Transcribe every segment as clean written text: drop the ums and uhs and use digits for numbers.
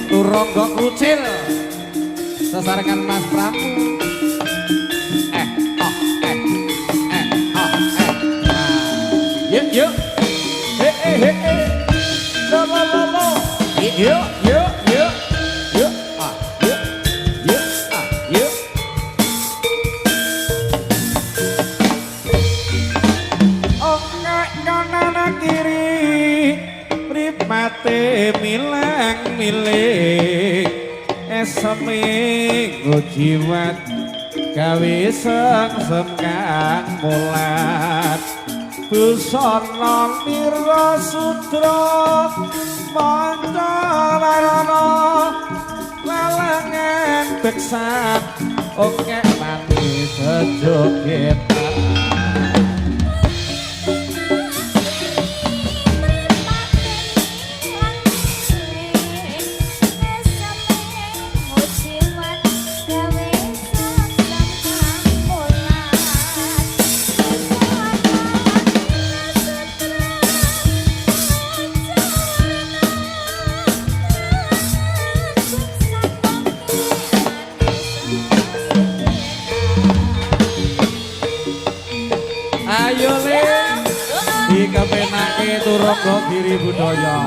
Turangga Krucil sesarengan Mas Prabu. Yuk yuk. Lo yuk yuk yuk. Yuk yuk yuk yuk. Kanan kiri mripate milang milih seminggu jiwat gawe sengsem kang mulat busana nira sutra manca warana lalengan beksan oke manis sejogetan. Ayo le, dikepenake Turangga Giri Budaya.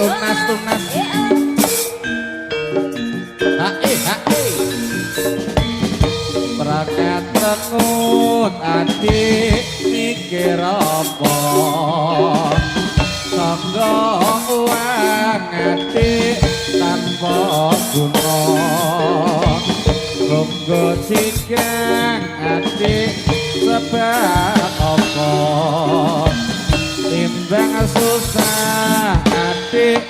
Tunas. Hae. Prakat tenut adik mikir apa? Sangga uang adik tanpa guna. Lungguh cikang adik sebab apa timbang susah adik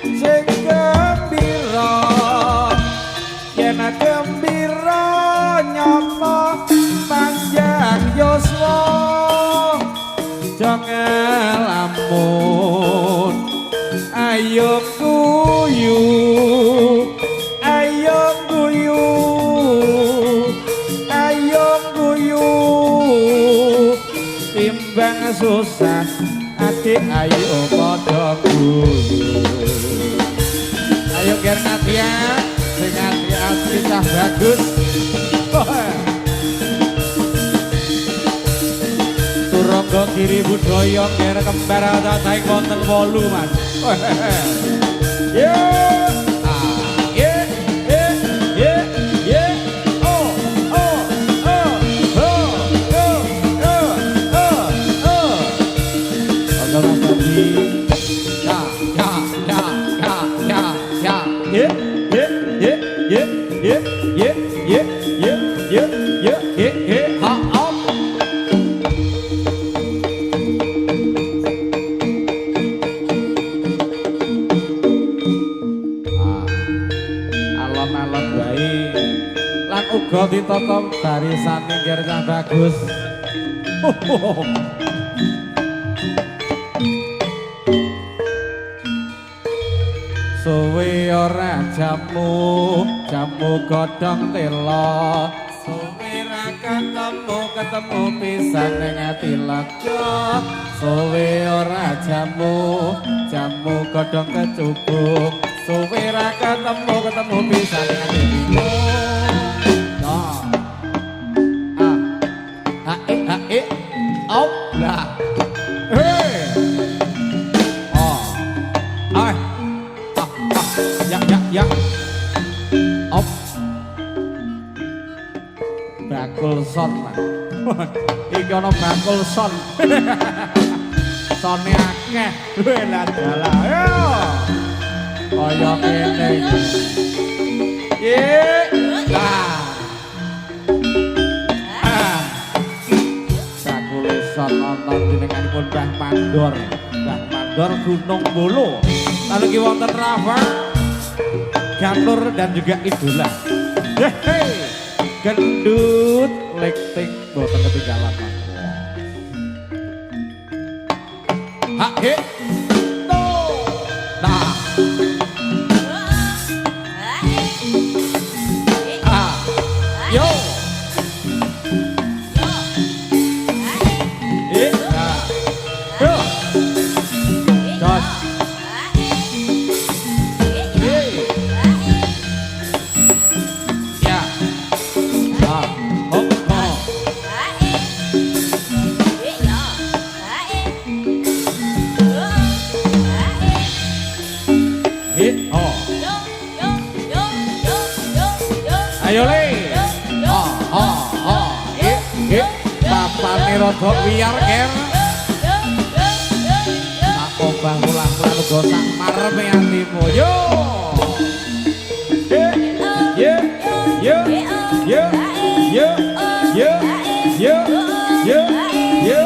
sing gembira yen gembira nyapa panjang yuswa jangan lamun ayo guyu timbang susah adik ayo padha guyu. Ayo Ger Nadia sing ati cah bagus. Turangga Giri Budaya Ger kembar ta saing wonten 8 Mas. Yo alon-alon bae lan uga ditata barisane Ger cah bagus. Suwe ora jamu godhong tela suwe ra ketemu pisan ning ati lega suwe ora jamu godhong kecubung suwe ra ketemu pisan ning ati lega op lah ya op bakul son iki ana bakul son sone akeh lha dalah yo kaya kene lah bakul son nonton jenenganipun Mbah Mandor Gunung Bolo lalu ki wonten Rafa Gantur dan juga Idola. Hei, gendut lekting boten ketinggalan Mas. He. Nah. Yo. Ayo le. Papane rada wiyar ker. Tak obah ulang-ulang uga sak marepe atimu. Yo. Yo. Yo. Yo. Yo. Yo. Yo. Yo. Yo.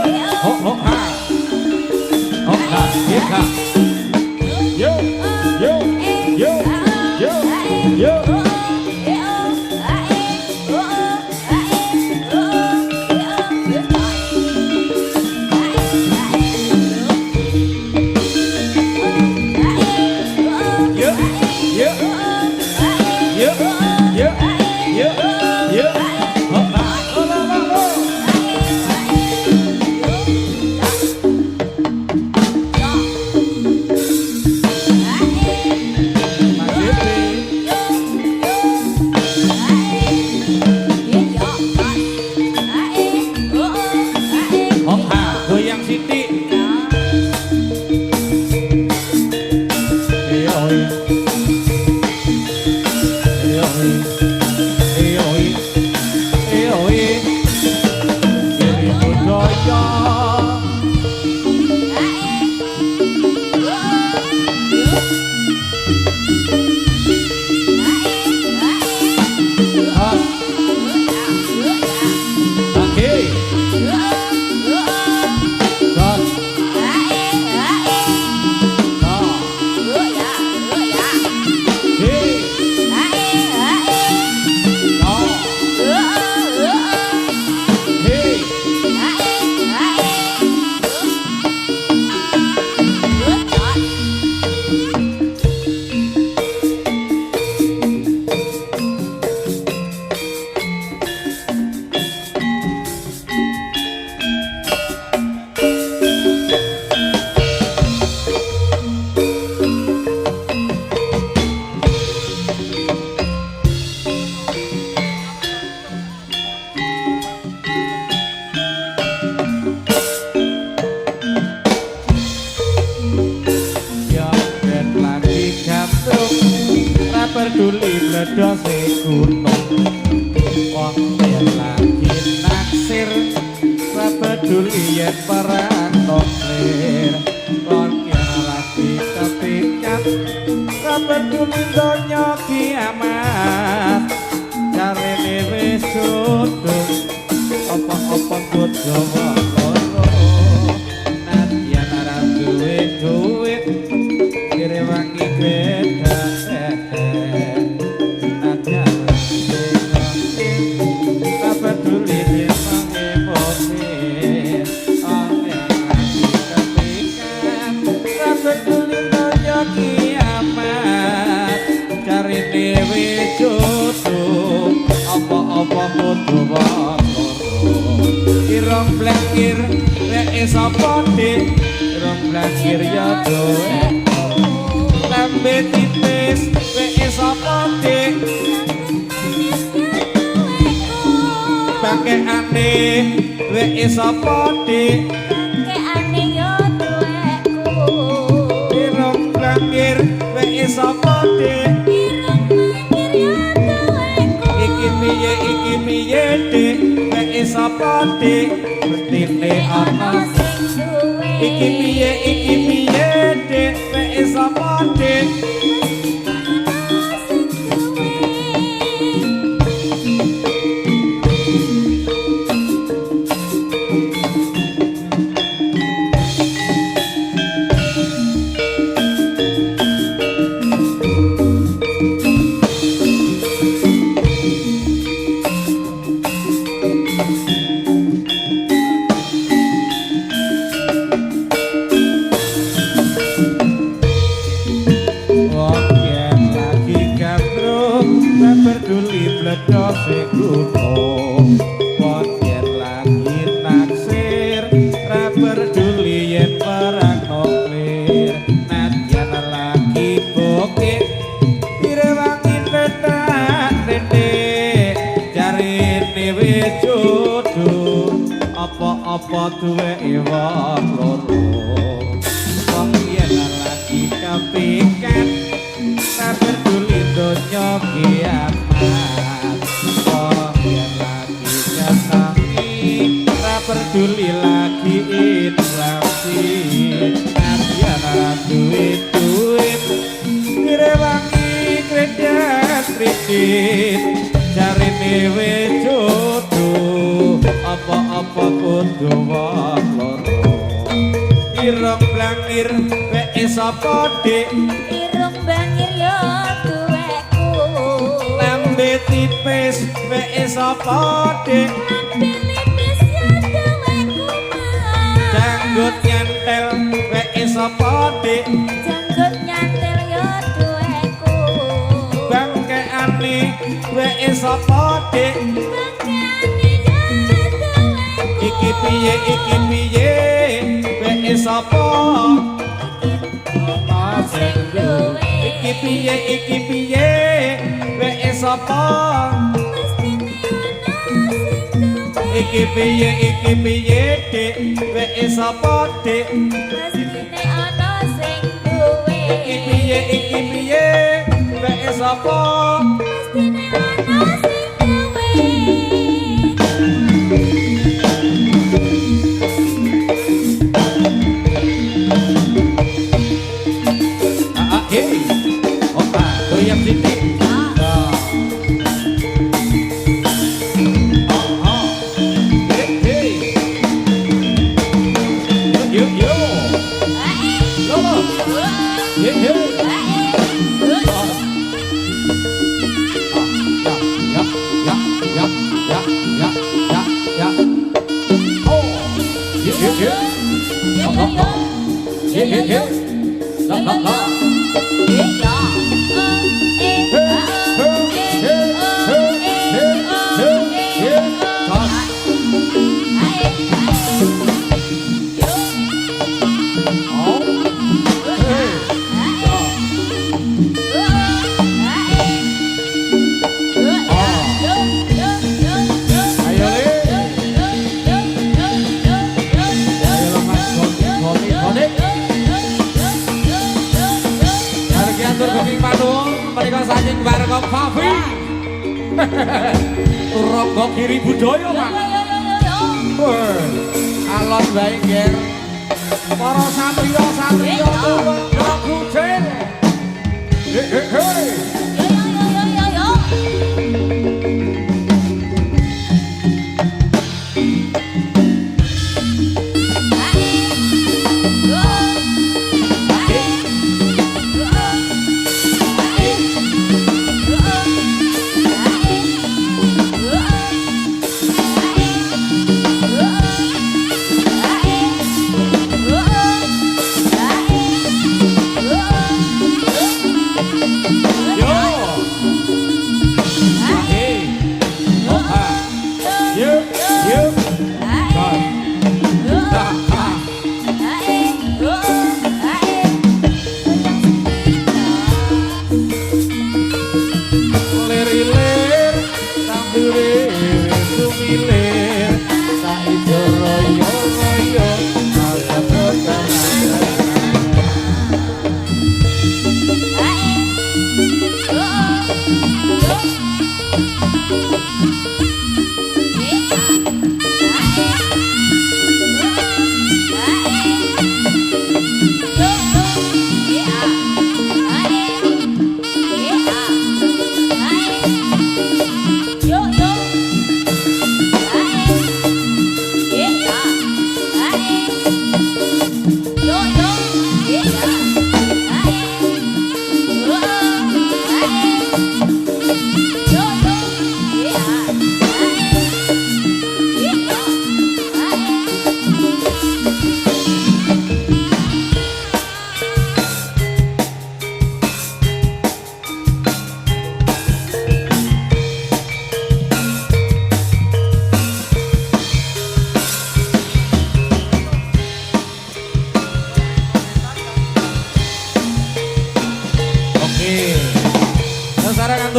Ho ho ha. Ho ha. Ha. Yo. Yo. Yo. Yo. Yo. Peduli bledose gunung wong yen lagi naksir ora peduli yen perang noklir kon yen lagi kepikat ora peduli donya kiamat carene wis sudung apa-apa bodho loro nadyan ora duwe duit direwangi beda apa kudu loro irong blakir nek sapa dik irong blakir ya doe lambe tipis nek sapa dik pakaiane nek sapa dik pakaiane ya doeku irong blakir nek sapa dik iki piye dik nek sapa dik mestine ana sing duwe iki piye dik nek sapa dik apa duwe wong loro wong yen lagi kepikat tak peduli donya kiamat tuli lagi inflasi Nadia duit direwangi kredit cari newe jodoh apa-apa kudu wong loro ireng blangir weke sapa dik ireng bangir yo duweku lambe tipis weke sapa dik pilipis yo duweku janggut nyantel weke sapa dik janggut nyantel yo duweku bangkeane weke sapa dik bangkeane yo duweku iki piye weke sapa sing duwe iki piye weke sapa iki piye dik weke sapa dik mestine ana sing duwe iki piye weke sapa mestine ana sing duwe hey opa doyam sithik Rogo kiri budaya Pak. Alon bae nger. Para satriya gerak kucing.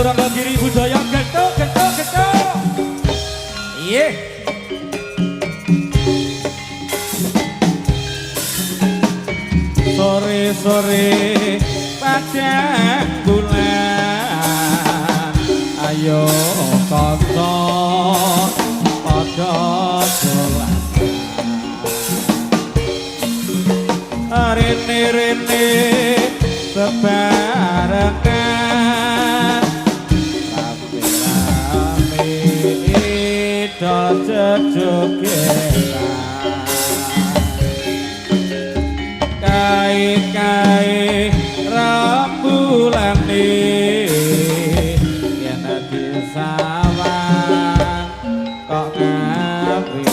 Rogo kiri budaya getuk. Iya. Sore-sore pada bulan ayo kanca padha dolan rene bebarengan rame-rame do jejogetan kai-kai rembulane yen disawang kok ngapi-api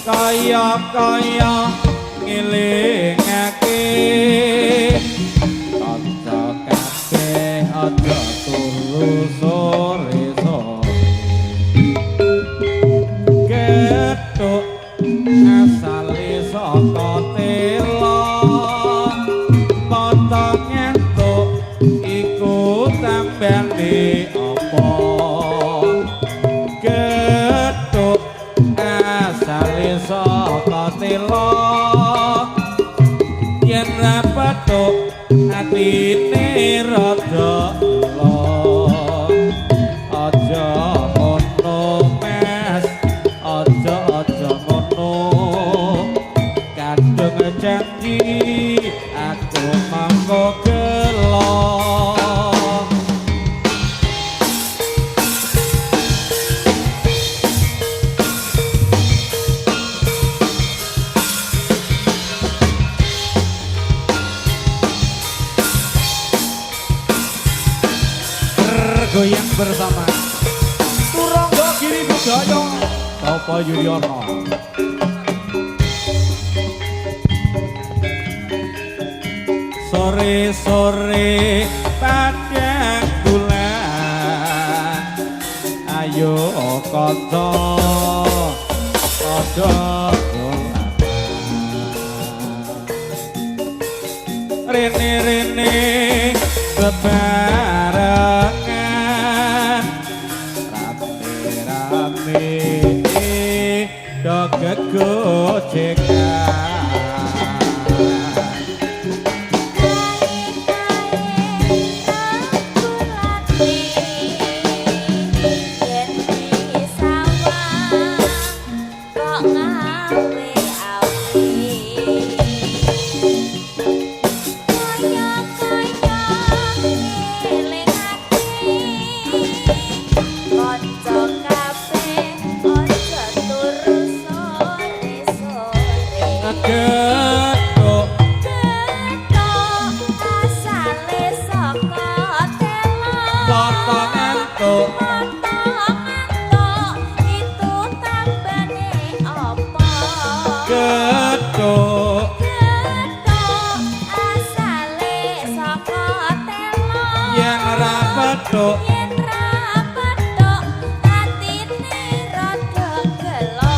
kaya ngelingake kanca kabeh aja turu sore-sore ketuk asale saka tela potong entuk iku tambane apa ketuk asale saka tela yen ra petuk atine rada elo aja ngono mes aja ngono kadung janji aku mangko gelo goyang bersama Turangga Giri Budaya Topo Yudhoyono. Sore-sore padang bulan ayo kanca padha rene-rene bebarengan rame-rame do gegojekan yen ra petuk atine rada gelo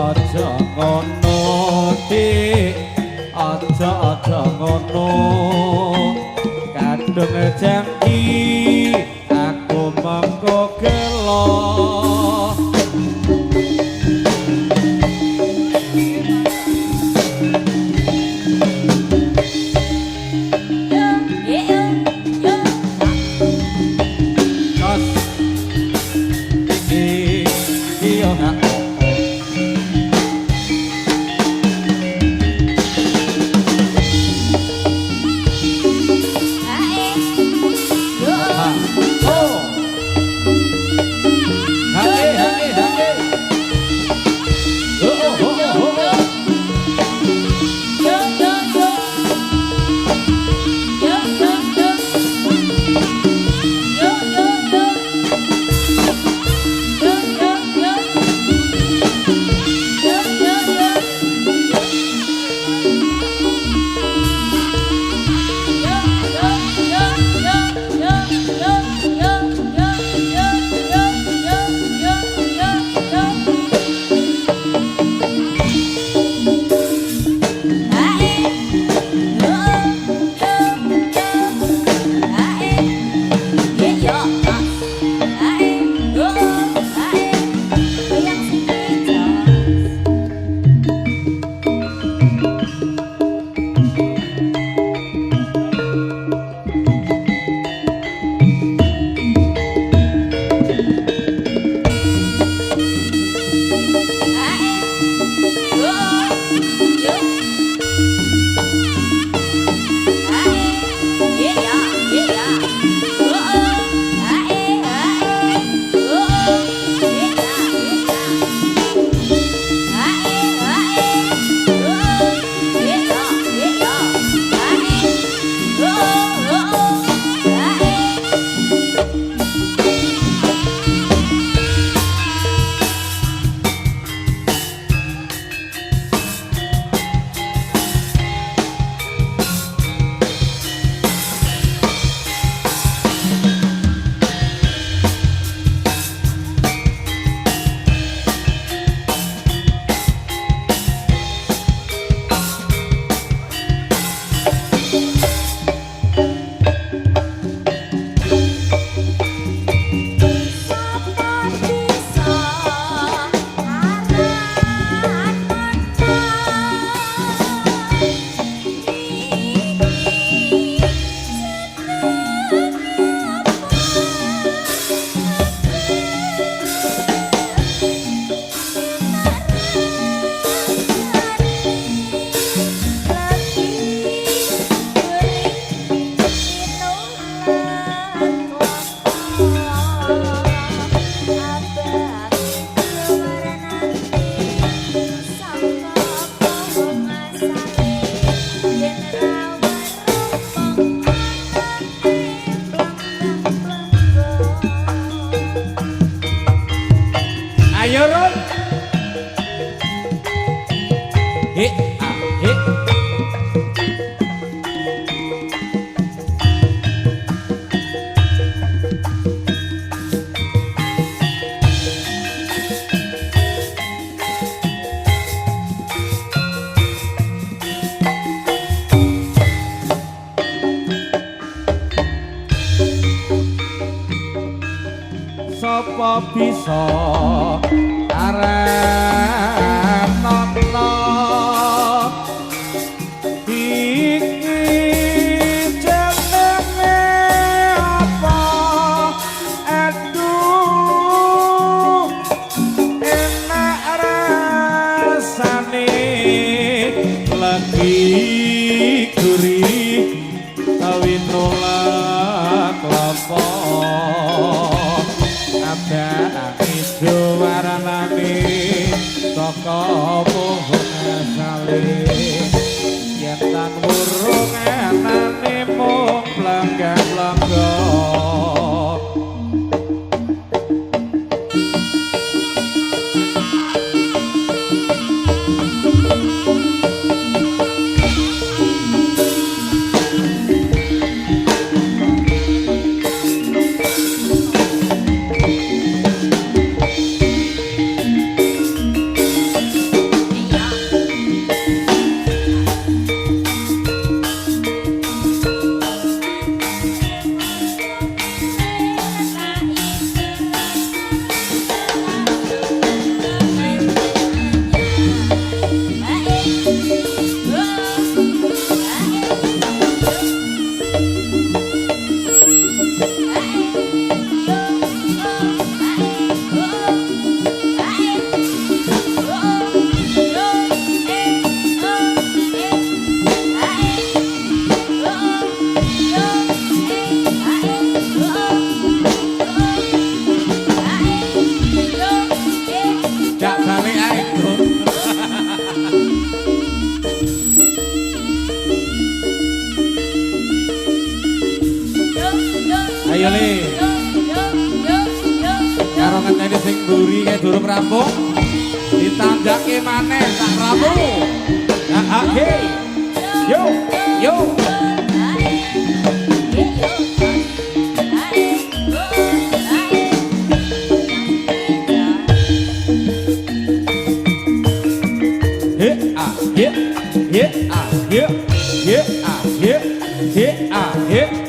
aja ngono dik aja ngono kadung janji aku mangko gelo apa bisa arenono iki jenenge apa aduh enak rasane lagi gurih kawin nolak klopo ada ijo waranane saka pohon asale yen tan burung enane mung blangga-blangga ayo le karo ngenteni sing mburi kae durung rampung ditandake maneh tak rampung oke yo yo he ah he he ah he he ah he he ah he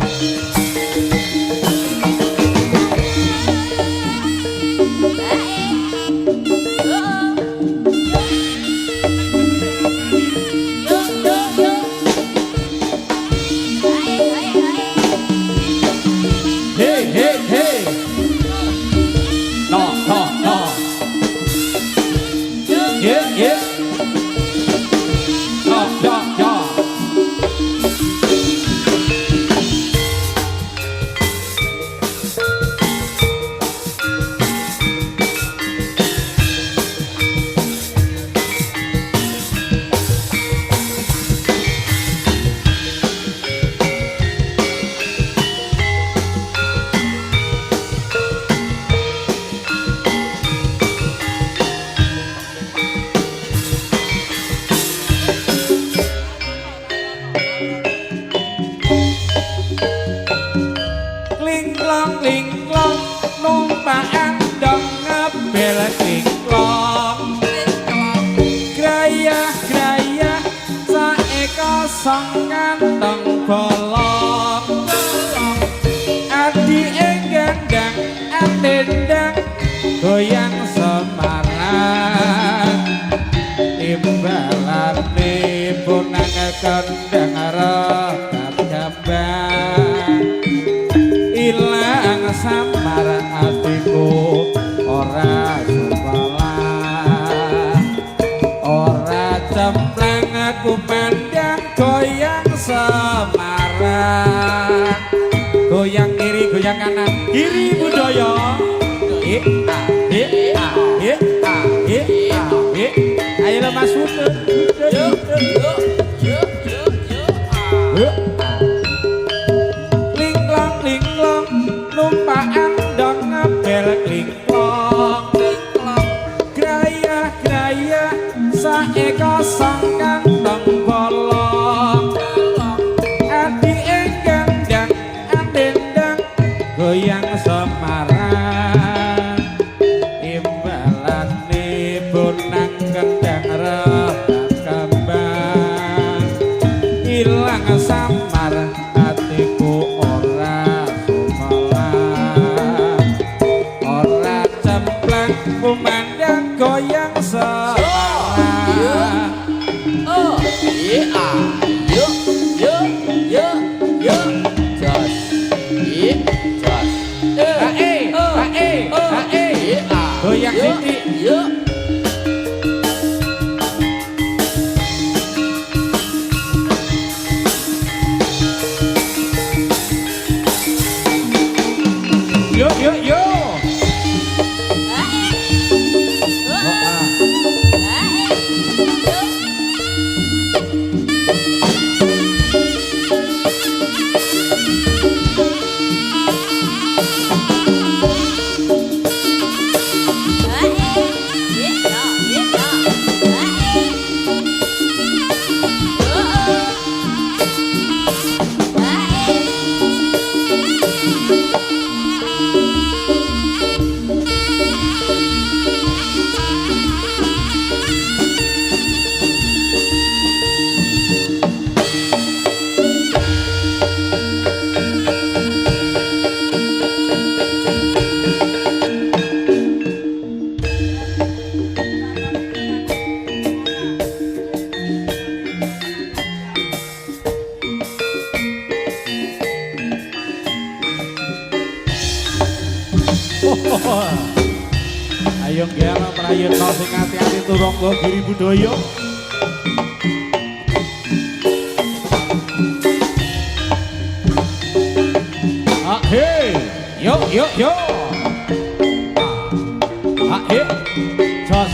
klingklong numpak andong ngebel klingklong grayah-grayah saeka sang kantong bolong adi enggandang andendang goyang semarang imbalane punang kandang rokat gambang ilang samar atiku ora sekolah ora cempleng aku pandang goyang Semarang goyang kiri goyang kanan kiri budaya ayo lo Mas Putu klingklong numpak andong ngebel klingklong grayah-grayah saeka sang kantong bolong adi enggandang andendang goyang Semarang imbalane bonang kendang rebat kembang ilang samar atiku ora kumandang goyang semangat. Oh, iya, yuk, yuk, yuk, yuk, jos, jos, Goyang yuk, titik. yuk. Yo yo yo. Ayo ngene prayitna sing ati-ati turangga giri budaya. Ah he, yo yo yo. Ah he, jos.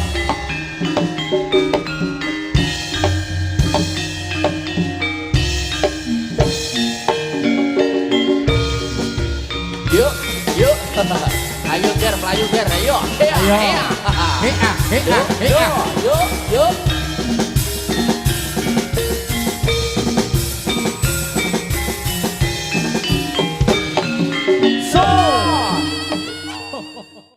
Yuk, yuk. Ayo ger, melayu ger, ayo. Ayo. Hea, hea, hea. Yuk, yuk, yuk.